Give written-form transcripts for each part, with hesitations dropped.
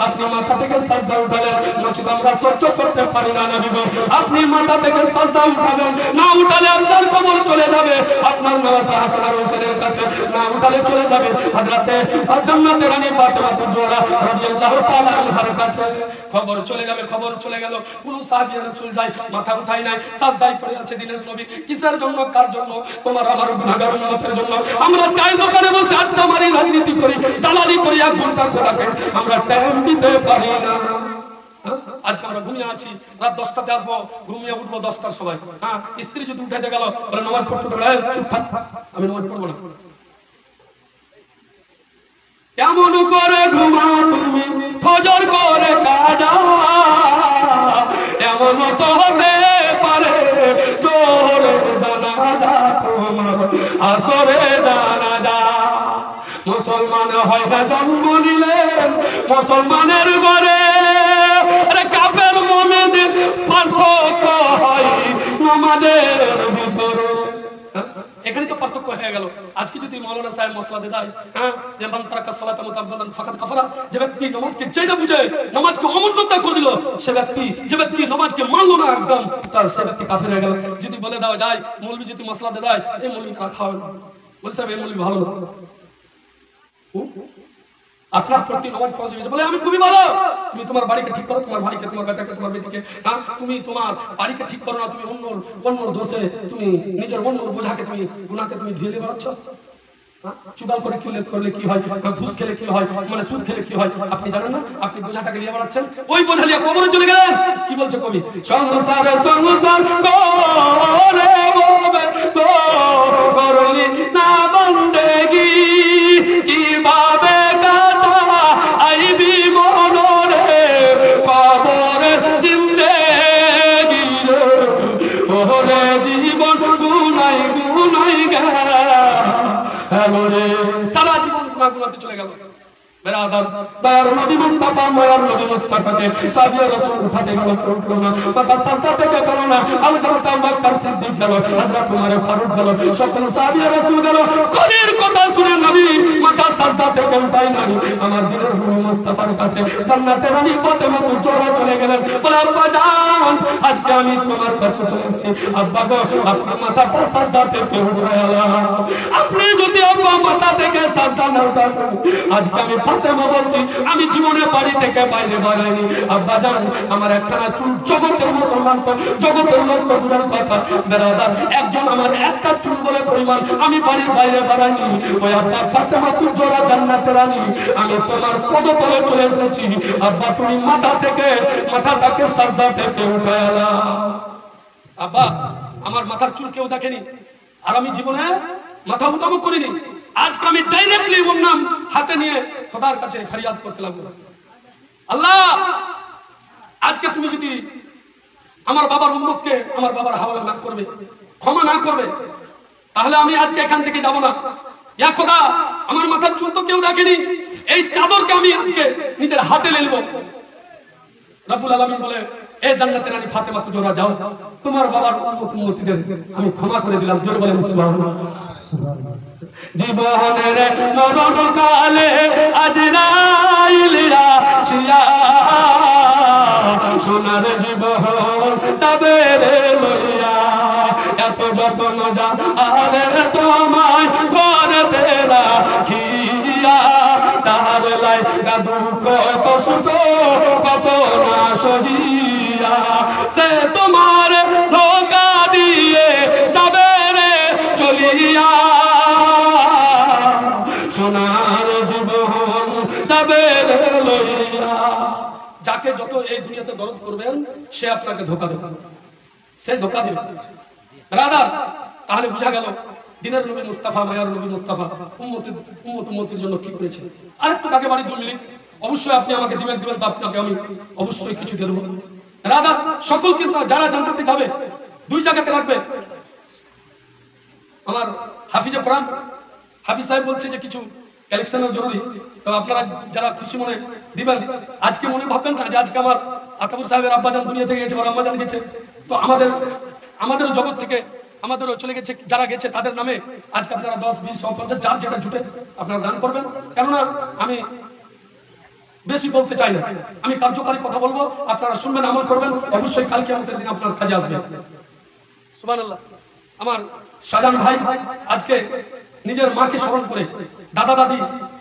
আপনি মাথা থেকে সাজদা উঠালেন, বলছি আমরা সহ্য করতে পারি না নবী গো, আপনি মাথা থেকে সাজদা উঠাবেন, না উঠালে আপনার কবর চলে যাবে, আপনার নামাজ হাসান আর হোসেনের কাছে না উঠালে চলে যাবে হযরতে জান্নাতের রানী ফাতেমা তুজোরা রাদিয়াল্লাহু তাআলা আনহার কাছে। খবর চলে যাবে, খবর চলে গেল, কোন সাহাবী রাসূল যায় মাথা উঠায় নাই, সাজদায় পড়ে আছে দিনের নবী। কিসের জন্য, কার জন্য? তোমার আমার গুনাহগার উম্মতের জন্য। আমরা চাই দোকানে বসে আড্ডা মারি, রাজনীতি করি, দালালি করি, 1 ঘন্টা খোলাকে আমরা টাইম দিতে পারি না। আজকে আমরা ঘুমিয়ে আছি, রাত 10টাতে আসবো, ঘুমিয়ে উঠবো 10টার সময়। হ্যাঁ, স্ত্রী যদি উঠাইতে গেল বলে নামাজ পড়তে বলে চুপ থাক, আমি নামাজ পড়বো না। কেমন করে ঘুমাও তুমি ফজর করে কাজা, এমন তো হতে পারে জোরে জানাজা তোমার আসরে জানাজা। মুসলমান হয় না জন্ম নিলেন মুসলমানের ঘরে, কাফের মুমিনের পার্থক্য হয় নামাজের ভিতরে। এখানে তো পার্থক্য হয়ে গেল। আজকে যদি মাওলানা সাহেব মসলা দেয়, হ্যাঁ, যে মান তারাকা সালাতা মুতাআব্বাদান ফাকাদ কাফারা, যে ব্যক্তি নামাজকে চাইনা বুঝে নামাজকে অমূল্যতা করে দিল, সে ব্যক্তি, যে ব্যক্তি নামাজকে মানলো না একদম, তার সে ব্যক্তি কাফের হয়ে গেল। যদি বলে দেওয়া যায়, মৌলবি যদি মসলা দেয়, এই মৌলবি খাওয়াবে না, বলছে সাহেব এই মৌলবি ভালো না, আপনার প্রতি নামাজ ফরজ হয়েছে বলে আমি খুবই ভালো। তুমি তোমার বাড়িকে ঠিক করো, তোমার ভাইকে, তোমার বেটাকে, তোমার বেটিকে, হ্যাঁ, তুমি তোমার বাড়িকে ঠিক করো না, তুমি অন্য দোষে, তুমি নিজের অন্য বোঝাকে, তুমি গুনাহকে তুমি ধুয়ে দিয়ে বেড়াচ্ছ। চুদাল করে করলে কি হয়, ঘুষ খেলে কি হয়, মানে সুদ খেলে কি হয় আপনি জানেন না? আপনি বোঝাটাকে নিয়ে বেড়াচ্ছেন, ওই বোঝা নিয়ে কবরে চলে গেলেন। কি বলছে কবি? সংসারে সংসার করে করলি না বন্দেগি, কিভাবে কাটা আইবি মনরে কবরে জিন্দেগি রে, ওরে জীবন গুনাই গুনাই গেলে সারা জীবন গুনাহগার চলে গেল। বেরাদার তার নবী মুস্তাফা, মায়ার নবী মুস্তাফাকে সাহাবী রাসূল উঠাতে গেল, উঠলো না, বাবা সাজদা থেকে গেল না, হযরত আবু বকর সিদ্দিক গেল, হযরত ওমর ফারুক গেল, সকল সাহাবী রাসূল গেল। কোনের কথা শুনে নবী মাথা সাজদা থেকে উঠাই নাই, আমার দিনের নবী মুস্তাফার কাছে জান্নাতের রানী ফাতেমা তুজোরা চলে গেলেন, বলে আব্বা জান আজকে আমি তোমার কাছে চলে এসেছি, আব্বা গো আপনি মাথা সাজদা থেকে উঠাইলাম, আপনি যদি আব্বা মাথা থেকে সাজদা না উঠাতেন আজকে আমি ফাতেমা বলছি আমি জীবনে বাড়ি থেকে বাইরে বাড়াইনি। আব্বা জান আমার একখানা চুল, জগতের মুসলমান তো জগতের লোক তো দূরের কথা, বেরাদার একজন আমার একটা চুল বলে পরিমাণ আমি বাড়ির বাইরে বাড়াইনি। ওই আব্বা ফাতেমা তুজোরা জান্নাতের রানী, আমি তোমার পদতলে চলে এসেছি, আব্বা তুমি মাথাটাকে সাজদা থেকে উঠাইলা। আব্বা আমার মাথার চুল কেউ দেখেনি, আর আমি জীবনে মাথা উঠাবো করিনি, আজকে আমি ডাইরেক্টলি ওর নাম হাতে নিয়ে খোদার কাছে ফরিয়াদ করতে লাগবো, আল্লাহ আজকে তুমি যদি আমার বাবার উম্মতকে, আমার বাবার হাওয়ালা না করবে, ক্ষমা না করবে, তাহলে আমি আজকে এখান থেকে যাব না। ইয়া খোদা আমার মাথার চুল তো কেউ দেখেনি, এই চাদরকে আমি আজকে নিজের হাতে নেব। রব্বুল আলামিন বলে এ জান্নাতের রানী ফাতেমা তুজোরা যাও, তোমার বাবার উম্মত মসজিদের আমি ক্ষমা করে দিলাম। জোরে বলেন সুবহানাল্লাহ। জীবনের মরণ কালে আজরাইল আসিয়া সোনার জীবন তবে লইয়া, এত যত মজা আরে তোমায় করতে রাখিয়া, তাহার লাই দুঃখ কষ্ট কত না সহিয়া, সে তোমার ধোঁকা দিয়ে যাবে রে চলিয়া, সোনার জীবন তবে লইয়া। যাকে যত এই দুনিয়াতে দরদ করবেন সে আপনাকে ধোঁকা দেবে, সে ধোঁকা দেবে। রাধা তাহলে বুঝা গেল দিনের নবী মুস্তাফা, মায়ার নবী মুস্তাফা উম্মতের জন্য কি করেছে। আরেকটু তাকে বাড়ি 2 মিনিট অবশ্যই আপনি আমাকে দিবেন তো আপনাকে আমি অবশ্যই কিছু দেব। রাধা সকল কিন্তু যারা জান্নাতে যাবে 2 জায়গাতে রাখবে। আমার হাফিজে কোরআন হাফিজ সাহেব বলছে যে কিছু কালেকশনের জরুরি, তো আপনারা যারা খুশি মনে দিবেন। আজকে মনে ভাববেন না যে আজকে আমার আতাবুর সাহেবের আব্বাজান দুনিয়া থেকে গেছে, আমার আম্মাজান গেছে, তো আমাদের জগৎ থেকে আমাদেরও চলে গেছে, যারা গেছে তাদের নামে আজকে আপনারা 10, 20, 100, 50 যার যেটা জুটে আপনারা দান করবেন। কেননা আমি বেশি বলতে চাই না, আমি কার্যকারী কথা বলবো, আপনারা শুনবেন, আমল করবেন, অবশ্যই কাল কিয়ামতের দিন আপনার কাজে আসবে। সুবহানাল্লাহ। আমার শাহজাহান ভাই আজকে নিজের মাকে স্মরণ করে, দাদা দাদি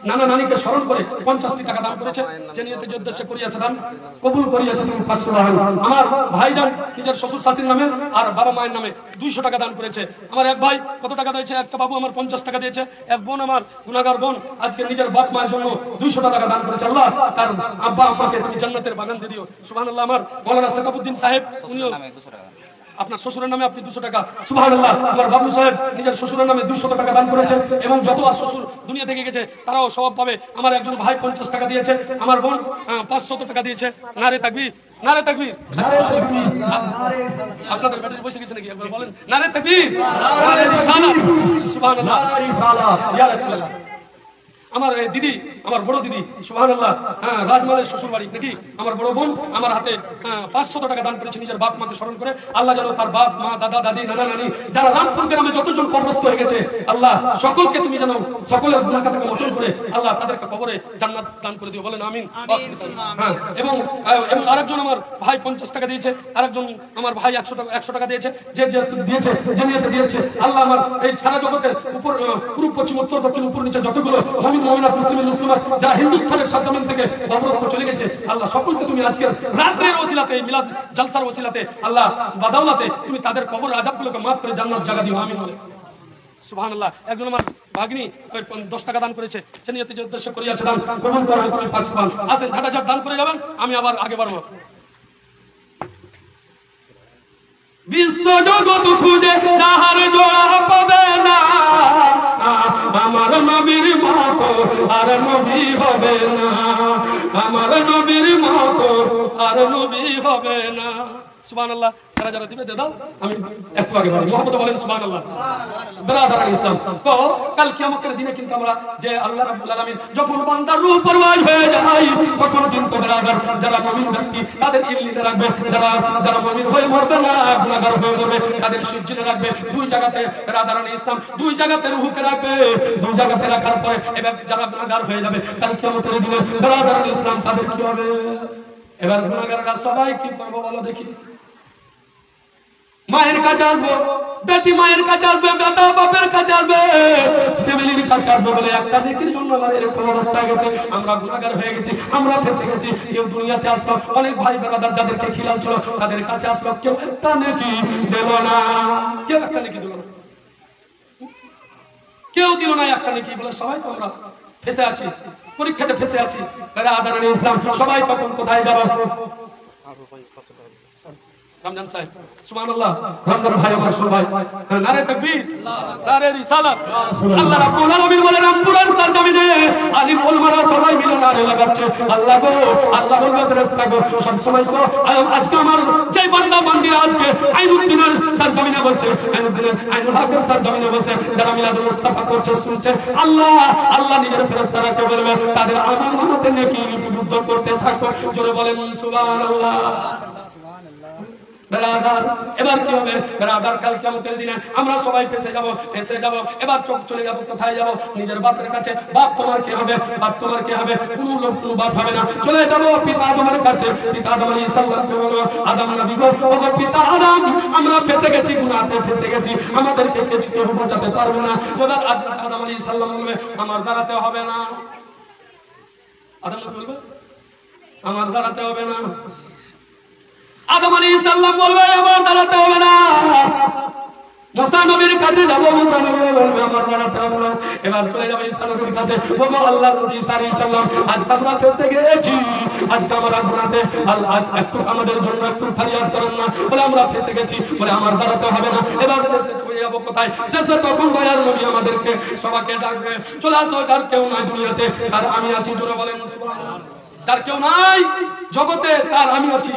নানা নানিকে স্মরণ করে 50টি টাকা দান করেছে, যে নিয়তের উদ্দেশ্যে করিয়াছে দান কবুল করিয়াছে তুমি পাক সুবহানাল্লাহ। আমার ভাইজান নিজের শ্বশুর শাশুড়ির নামে আর বাবা মায়ের নামে 200 টাকা দান করেছে। আমার এক ভাই কত টাকা দিয়েছে, একটা বাবু আমার 50 টাকা দিয়েছে, এক বোন আমার গুনাহগার বোন আজকে নিজের বাপ মায়ের জন্য 200 টাকা দান করেছে। আল্লাহ তার আব্বা আম্মাকে তুমি জান্নাতের বাগান দিয়ে দিও। সুবহানাল্লাহ। আমার মাওলানা সেকাবউদ্দিন সাহেব উনিও আপনার শ্বশুরের নামে আপনি 200 টাকা, সুবহানাল্লাহ। আমার বাবু সাহেব নিজের শ্বশুরের নামে 200 টাকা দান করেছে, এবং যত আর শ্বশুর দুনিয়া থেকে গেছে তারাও সওয়াব পাবে। আমার একজন ভাই 50 টাকা দিয়েছে, আমার বোন 500 টাকা দিয়েছে। নারে তাকবীর, নারে তাকবীর, নারে তাকবীর। আপনাদের ব্যাটারি বসে গেছে নাকি একবার বলেন নারে তাকবীর, নারে রিসালাত, সুবহানাল্লাহ, নারে রিসালাত, ইয়া রাসূলুল্লাহ। আমার দিদি, আমার বড় দিদি, সুবহানাল্লাহ, রাজমালের শ্বশুর বাড়ি নাকি, আমার বড় বোন আমার হাতে 500 টাকা দান করেছে নিজের বাপ মাকে স্মরণ করে। আল্লাহ যেন তার বাপ মা দাদা দাদি নানা নানি যারা রামপুর গ্রামে যতজন কবরস্থ হয়ে গেছে, আল্লাহ সকলকে তুমি যেন সকলের গুনাহ থেকে মোচন করে আল্লাহ তাদেরকে কবরে জান্নাত দান করে দিও, বলেন আমিন। এবং আরেকজন আমার ভাই 50 টাকা দিয়েছে, আরেকজন আমার ভাই 100 টাকা দিয়েছে, যে দিয়েছে যে নিয়তে দিয়েছে। আল্লাহ আমার এই সারা জগতের উপর পূর্ব পশ্চিম উত্তর দক্ষিণ উপর নিচে যতগুলো মুমিনাত মুসলিম মুসলিমাত যারা হিন্দুস্তানের সাতজমিন থেকে কবরস্থ চলে গেছে, আল্লাহ সকলকে তুমি আজকের রাতের ওসিলাতে, মিলাদ জলসার ওসিলাতে, আল্লাহ বাদাওলাতে তুমি তাদের কবর আযাবগুলোকে maaf করে জান্নাত জায়গা দিও, আমিন বলে। সুবহানাল্লাহ। একজন আমার ভাগ্নি 10 টাকা দান করেছে, সে নিয়তের উদ্দেশ্য করিয়াছে দান কবুল করো তুমি পাক সুবহান। আসেন ঝাঁটাঝাঁট দান করে যাবেন, আমি আবার আগে বাড়বো। বিশ্ব জগৎ খুঁজে যাহার জোড়া পাবে না, আমার নবীর মতো আর নবী হবে না, আমার নবীর মতো আর নবী হবে না। সুবহানাল্লাহ। যারা যারা দিবে দাও, আমি একটু আগে বলি মুহাম্মদ বলেন সুবহানাল্লাহ। ব্রাদার ইসলাম, তো কাল কিয়ামতের দিনে কিন্তু আমরা যে আল্লাহ রাব্বুল আলামিন যখন বান্দার রূহ পরওয়াজ হয়ে যায়, তখন কিন্তু ব্রাদার যারা মুমিন ব্যক্তি তাদের ইল্লিতে রাখবে, যারা মুমিন হয়ে মরবে না গুনাহগার হয়ে মরবে তাদের সিজজিনে রাখবে। দুই জায়গাতে ব্রাদার ইসলাম, দুই জায়গাতে রূহকে রাখবে, দুই জায়গাতে রাখার পরে এবার যারা গুনাহগার হয়ে যাবে কাল কিয়ামতের দিনে ব্রাদার ইসলাম তাদের কি হবে? এবার গুনাহগাররা সবাই কি করবে বলো দেখি? মায়ের কাছে আসবো, বেটি মায়ের কাছে আসবে, বেটা বাপের কাছে আসবে, ফ্যামিলির কাছে আসবে, বলে একটা নেকির জন্য আমার এরকম অবস্থা গেছে, আমরা গুনাহগার হয়ে গেছি, আমরা ফেঁসে গেছি। কেউ দুনিয়াতে আসলো, অনেক ভাই ব্রাদার যাদেরকে খিলাল ছিল তাদের কাছে আসলো, কেউ একটা নেকি দিল না, কেউ একটা নেকি দিল না, কেউ দিল না একটা নেকি, বলে সবাই তো আমরা ফেঁসে আছি, পরীক্ষাতে ফেঁসে আছি। আদান ইসলাম সবাই তখন কোথায় যাবো? রমজান সাহেব সুবহানাল্লাহ, রমজান ভাই আমার সবাই নারে তাকবীর, নারে রিসালাত। আল্লাহ রাব্বুল আলামিন বলেন রামপুরার সরজমিনে আলিম উলামারা সবাই মিলে নারে লাগাচ্ছে, আল্লাহ গো, আল্লাহ বলবে ফেরেশতা গো, সব সময় গো, আজকে আমার যে বান্দা বান্দি আজকে আইনুদ্দিনের সরজমিনে বসে, আইনুল হকের সরজমিনে বসে যারা মিলাদুল মুস্তাফা করছে শুনছে, আল্লাহ আল্লাহ নিজের ফেরেশতাকে বলবে তাদের আমল নামাতে নেকি লিপিবদ্ধ করতে থাকো। জোরে বলেন সুবহানাল্লাহ। ব্রাদার এবার কি হবে? ব্রাদার কাল কিয়ামতের দিনে আমরা সবাই ফেঁসে যাব। এবার চোখ চলে যাব কোথায় যাব? নিজের বাপের কাছে। বাপ তোমার কি হবে? বাপ তোমার কি হবে? কোনো লোক কোনো বাপ হবে না। চলে যাব পিতা আদমের কাছে। পিতা আদম আলাইহিস সালামকে বলবো, আদম নবী গো, ওগো পিতা আদম, আমরা ফেঁসে গেছি, গুনাহতে ফেঁসে গেছি, আমাদেরকে কেউ বাঁচাতে পারবে না। এবার আদম আলাইহিস সালাম বলবে আমার দাঁড়াতে হবে না। আদম নবী বলবে আমার দাঁড়াতে হবে না। আদম আলাইহিস সালাম বলবে আমার দাঁড়াতে হবে না। মুসা নবীর কাছে যাব, মুসা নবী বলবে আমার দাঁড়াতে হবে না। এবার চলে যাবে ঈসা নবীর কাছে, বলবো আল্লাহর নবী ঈসা আলাইহিস সালাম আজকে আমরা ফেঁসে গেছি, আজকে আমরা গুনাহতে, আজ একটু আমাদের জন্য একটু ফরিয়াদ করেন না। বলে আমরা ফেঁসে গেছি, বলে আমার দাঁড়াতে হবে না। এবার শেষে চলে যাব কোথায়? শেষে তখন দয়ার নবী আমাদেরকে সবাইকে ডাকবে, চলে আসো, যার কেউ নাই দুনিয়াতে আর আমি আছি। জোরে বলেন সুবহানাল্লাহ। যার কেউ নাই জগতে তার আমি আছি,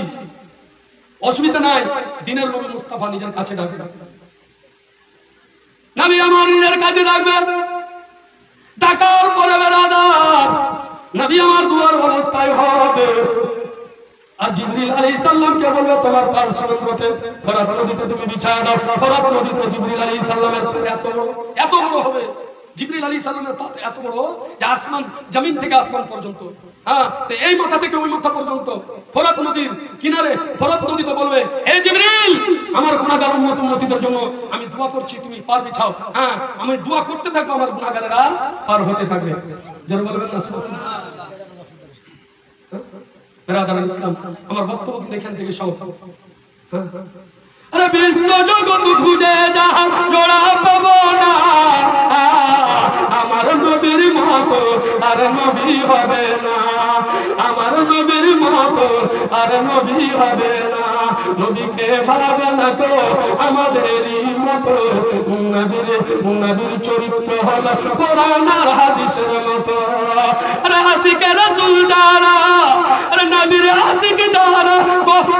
অসুবিধা নাই। দিনের নবী মুস্তাফা নিজের কাছে ডাকবে, নবী আমার নিজের কাছে ডাকবে। ডাকার পরে বেরাদার নবী আমার দুয়ার অবস্থায় হবে। আর জিবরিল আলাইহিস সালামকে বলবে তোমার পার সমুদ্রতে ফরাত নদীতে তুমি বিছায়া দাও। ফরাত নদীতে জিবরিল আলাইহিস সালামের এত বড় হবে, জিবরিল আলাইহিস সালামের পথ এত বড় যে আসমান জমিন থেকে আসমান পর্যন্ত, হ্যাঁ, তো এই মাথা থেকে ওই মাথা পর্যন্ত ফোরাত নদীর কিনারে ফোরাত নদীতে বলবে, হে জিবরিল, আমার গুনাহগার উম্মতীদের জন্য আমি দোয়া করছি, তুমি পার বিছাও। হ্যাঁ, আমি দোয়া করতে থাকবো, আমার গুনাহগারেরা পার হতে থাকবে। যারা বলবেন না সুবহানাল্লাহ। বেরাদারান ইসলাম, আমার বক্তব্য এখান থেকে সমাপ্ত। আরে বিশ্ব জগৎ খুঁজে যাহা জোড়া পাবো না, আমার নবীর মতো আর নবী হবে না, আমার নবীর মতো আর নবী হবে না। নবীকে ভাবে না তো আমাদেরই মতো, নবীর চরিত্র হলো কোরআন আর হাদিসের মতো। আরে আশিকে রাসূল যারা, আরে নবীর আশিক যারা,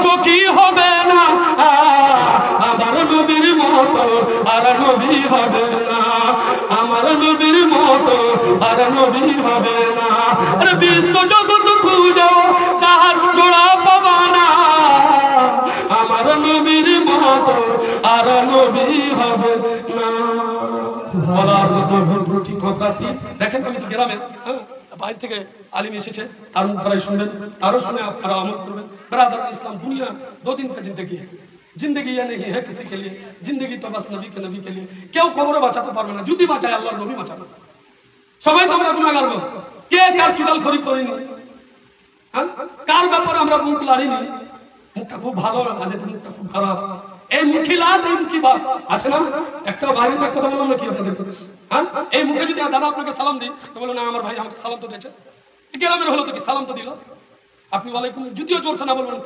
চোখই হবে না, আমার নবীর মতো আর নবী হবে না, আমার নবীর মতো আর নবী হবে না। আরে বিশ্ব জগৎ খুঁজো চার জোড়া পাবা না, আমার নবীর মতো আর নবী হবে না। বলার মতো ঠিক কথা। দেখেন আমি তো গ্রামে, বাইরে থেকে আলিম এসেছে, আর মুখ ধরাই শুনবেন, আরো শুনে আপনারা আমল করবেন। বেরাদার ইসলাম, दुनिया 2 दिन का जिंदगी है, जिंदगी ये नहीं है किसी के लिए, जिंदगी तो बस नबी के लिए। কেউ কবরে বাঁচাতে পারবে না, যদি বাঁচায় আল্লাহর নবী বাঁচাবে। সবাই তো আমরা গুনাহগার লোক, কে কার চুদাল খরি করিনি, কার ব্যাপারে আমরা মুখ লাড়িনি। মুখটা খুব ভালো, আজ মুখটা খুব খারাপ। এই মুখিলাত, এই মুখি বাদ আছে না, একটা বাইরে একটা কথা বললাম না কি আপনাদের, হ্যাঁ, এই মুখে যদি দাদা আপনাকে সালাম দিই তো বলো না আমার ভাই আমাকে সালাম তো দিয়েছে, গ্রামের হলো তো কি সালাম তো দিল, আপনি ওয়ালাইকুম যদিও চলছে না বলবেন